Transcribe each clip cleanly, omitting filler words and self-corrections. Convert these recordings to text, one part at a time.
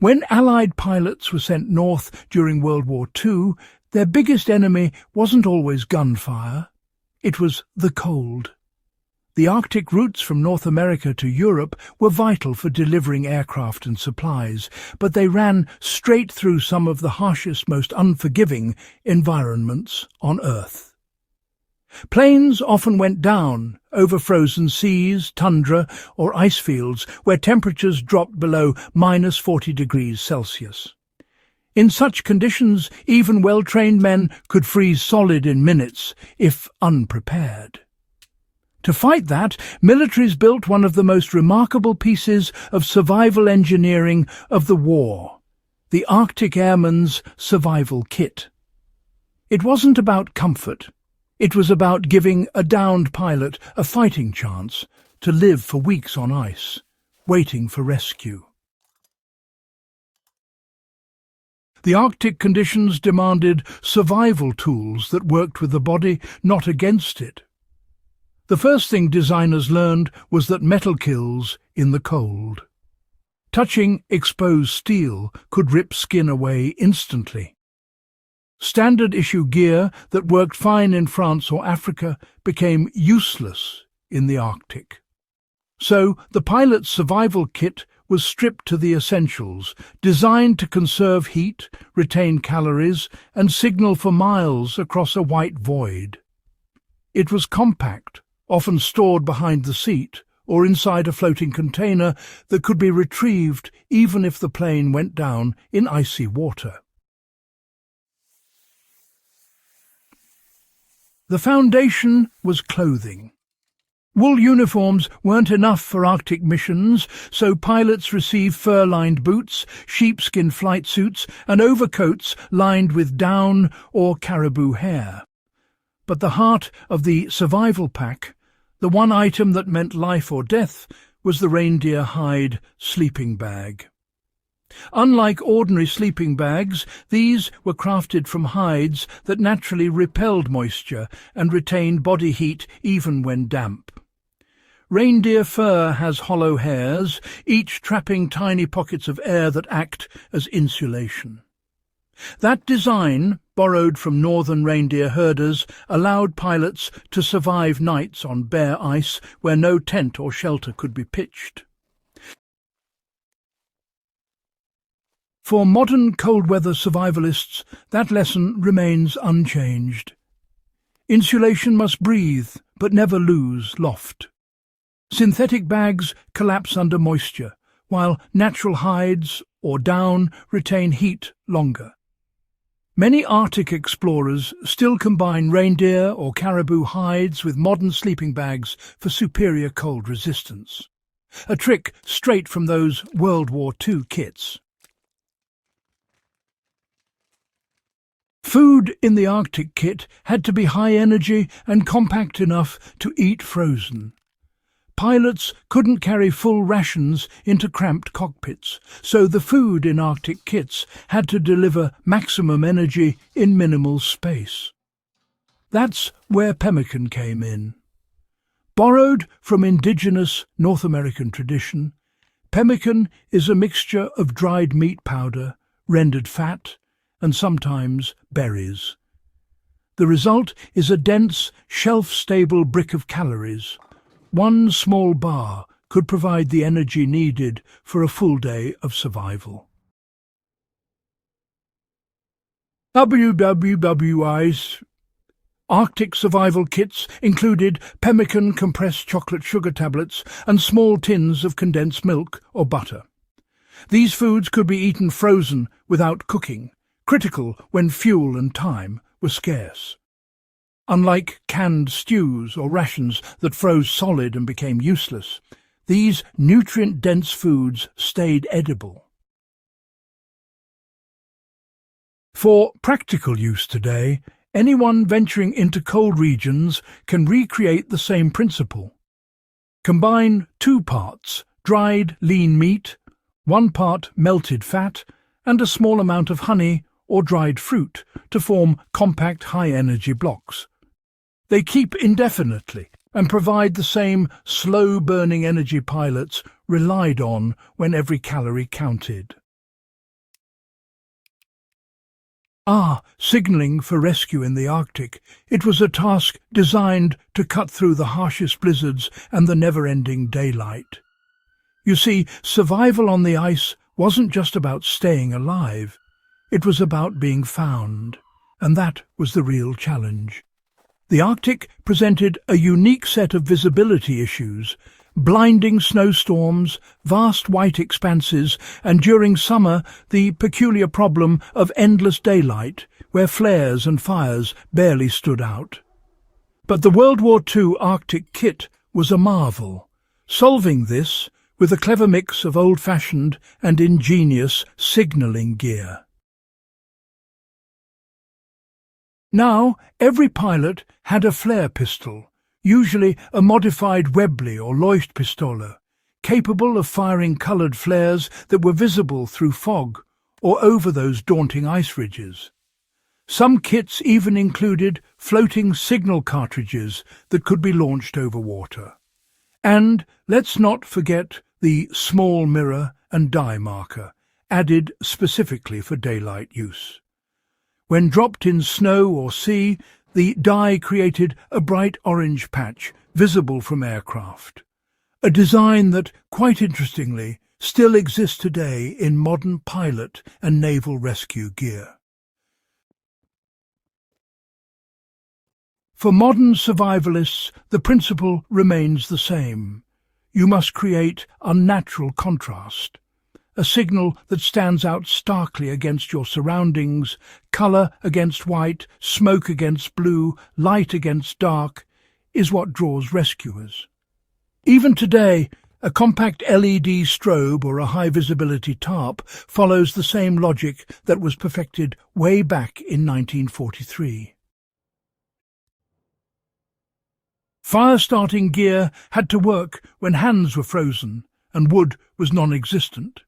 When Allied pilots were sent north during World War II, their biggest enemy wasn't always gunfire. It was the cold. The Arctic routes from North America to Europe were vital for delivering aircraft and supplies, but they ran straight through some of the harshest, most unforgiving environments on Earth. Planes often went down over frozen seas, tundra, or ice fields where temperatures dropped below -40 degrees Celsius. In such conditions, even well-trained men could freeze solid in minutes if unprepared. To fight that, militaries built one of the most remarkable pieces of survival engineering of the war, the Arctic Airmen's survival kit. It wasn't about comfort. It was about giving a downed pilot a fighting chance to live for weeks on ice, waiting for rescue. The Arctic conditions demanded survival tools that worked with the body, not against it. The first thing designers learned was that metal kills in the cold. Touching exposed steel could rip skin away instantly. Standard-issue gear that worked fine in France or Africa became useless in the Arctic. So the pilot's survival kit was stripped to the essentials, designed to conserve heat, retain calories, and signal for miles across a white void. It was compact, often stored behind the seat or inside a floating container that could be retrieved even if the plane went down in icy water. The foundation was clothing. Wool uniforms weren't enough for Arctic missions, so pilots received fur-lined boots, sheepskin flight suits, and overcoats lined with down or caribou hair. But the heart of the survival pack, the one item that meant life or death, was the reindeer hide sleeping bag. Unlike ordinary sleeping bags, these were crafted from hides that naturally repelled moisture and retained body heat even when damp. Reindeer fur has hollow hairs, each trapping tiny pockets of air that act as insulation. That design, borrowed from northern reindeer herders, allowed pilots to survive nights on bare ice where no tent or shelter could be pitched. For modern cold-weather survivalists, that lesson remains unchanged. Insulation must breathe, but never lose loft. Synthetic bags collapse under moisture, while natural hides or down retain heat longer. Many Arctic explorers still combine reindeer or caribou hides with modern sleeping bags for superior cold resistance. A trick straight from those World War II kits. Food in the Arctic kit had to be high energy and compact enough to eat frozen. Pilots couldn't carry full rations into cramped cockpits, so the food in Arctic kits had to deliver maximum energy in minimal space. That's where pemmican came in. Borrowed from indigenous North American tradition, pemmican is a mixture of dried meat powder, rendered fat, and sometimes berries. The result is a dense, shelf-stable brick of calories. One small bar could provide the energy needed for a full day of survival. WWII's Arctic survival kits included pemmican compressed chocolate sugar tablets and small tins of condensed milk or butter. These foods could be eaten frozen without cooking, critical when fuel and time were scarce. Unlike canned stews or rations that froze solid and became useless, these nutrient-dense foods stayed edible. For practical use today, anyone venturing into cold regions can recreate the same principle. Combine 2 parts dried lean meat, 1 part melted fat, and a small amount of honey or dried fruit to form compact high-energy blocks. They keep indefinitely and provide the same slow-burning energy pilots relied on when every calorie counted. Signalling for rescue in the Arctic. It was a task designed to cut through the harshest blizzards and the never-ending daylight. You see, survival on the ice wasn't just about staying alive. It was about being found, and that was the real challenge. The Arctic presented a unique set of visibility issues: blinding snowstorms, vast white expanses, and during summer the peculiar problem of endless daylight, where flares and fires barely stood out. But the World War II Arctic kit was a marvel, solving this with a clever mix of old-fashioned and ingenious signalling gear. Now, every pilot had a flare pistol, usually a modified Webley or Leuchtpistole, capable of firing coloured flares that were visible through fog or over those daunting ice ridges. Some kits even included floating signal cartridges that could be launched over water. And let's not forget the small mirror and dye marker, added specifically for daylight use. When dropped in snow or sea, the dye created a bright orange patch visible from aircraft, a design that, quite interestingly, still exists today in modern pilot and naval rescue gear. For modern survivalists, the principle remains the same. You must create unnatural contrast, a signal that stands out starkly against your surroundings, colour against white, smoke against blue, light against dark, is what draws rescuers. Even today, a compact LED strobe or a high-visibility tarp follows the same logic that was perfected way back in 1943. Fire-starting gear had to work when hands were frozen and wood was non-existent.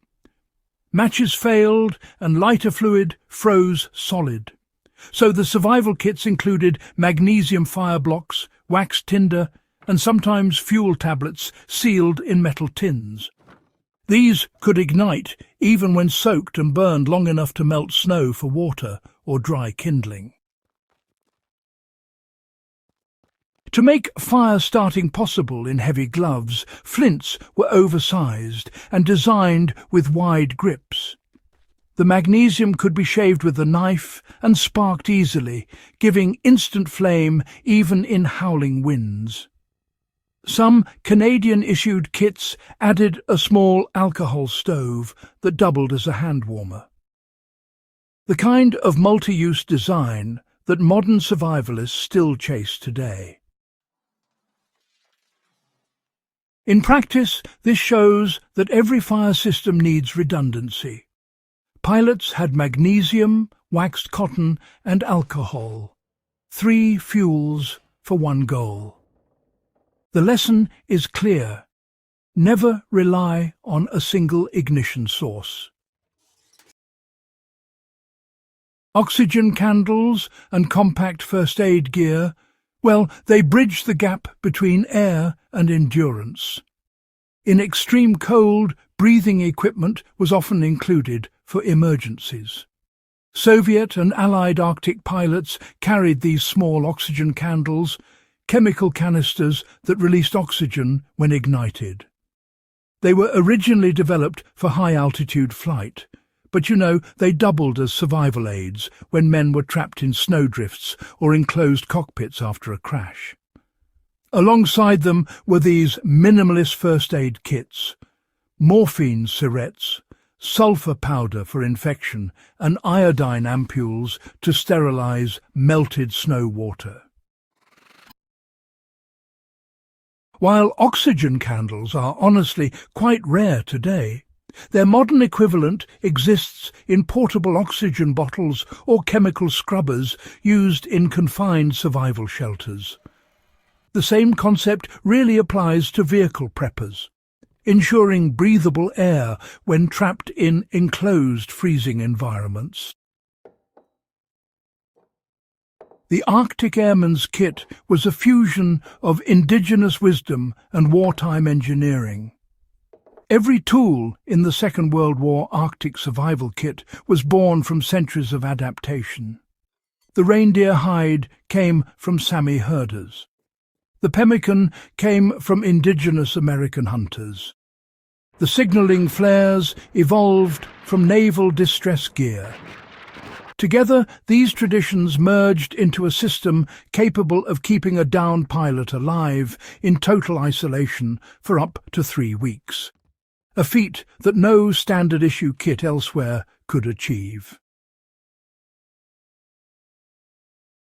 Matches failed and lighter fluid froze solid. So the survival kits included magnesium fire blocks, wax tinder, and sometimes fuel tablets sealed in metal tins. These could ignite even when soaked and burned long enough to melt snow for water or dry kindling. To make fire starting possible in heavy gloves, flints were oversized and designed with wide grips. The magnesium could be shaved with a knife and sparked easily, giving instant flame even in howling winds. Some Canadian-issued kits added a small alcohol stove that doubled as a hand warmer. The kind of multi-use design that modern survivalists still chase today. In practice, this shows that every fire system needs redundancy. Pilots had magnesium, waxed cotton, and alcohol. 3 fuels for one goal. The lesson is clear. Never rely on a single ignition source. Oxygen candles and compact first aid gear, well, they bridge the gap between air and endurance. In extreme cold, breathing equipment was often included for emergencies. Soviet and Allied Arctic pilots carried these small oxygen candles, chemical canisters that released oxygen when ignited. They were originally developed for high-altitude flight, but they doubled as survival aids when men were trapped in snowdrifts or in closed cockpits after a crash. Alongside them were these minimalist first aid kits: morphine syrettes, sulfur powder for infection, and iodine ampules to sterilize melted snow water. While oxygen candles are honestly quite rare today, their modern equivalent exists in portable oxygen bottles or chemical scrubbers used in confined survival shelters. The same concept really applies to vehicle preppers, ensuring breathable air when trapped in enclosed freezing environments. The Arctic Airman's kit was a fusion of indigenous wisdom and wartime engineering. Every tool in the Second World War Arctic survival kit was born from centuries of adaptation. The reindeer hide came from Sami herders. The pemmican came from indigenous American hunters. The signalling flares evolved from naval distress gear. Together, these traditions merged into a system capable of keeping a downed pilot alive in total isolation for up to 3 weeks. A feat that no standard-issue kit elsewhere could achieve.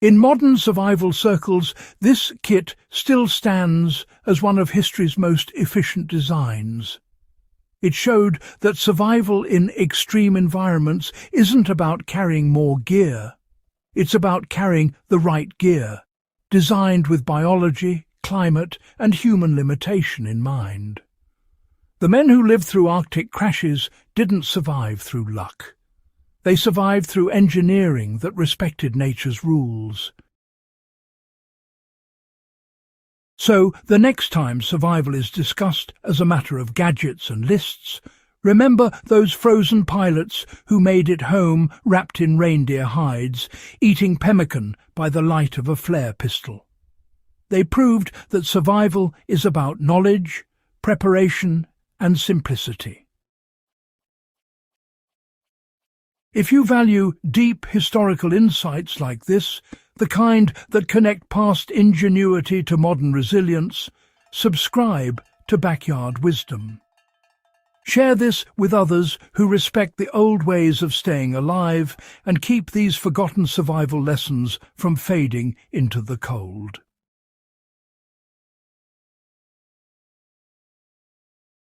In modern survival circles, this kit still stands as one of history's most efficient designs. It showed that survival in extreme environments isn't about carrying more gear. It's about carrying the right gear, designed with biology, climate, and human limitation in mind. The men who lived through Arctic crashes didn't survive through luck. They survived through engineering that respected nature's rules. So, the next time survival is discussed as a matter of gadgets and lists, remember those frozen pilots who made it home wrapped in reindeer hides, eating pemmican by the light of a flare pistol. They proved that survival is about knowledge, preparation, and simplicity. If you value deep historical insights like this, the kind that connect past ingenuity to modern resilience, subscribe to Backyard Wisdom. Share this with others who respect the old ways of staying alive and keep these forgotten survival lessons from fading into the cold.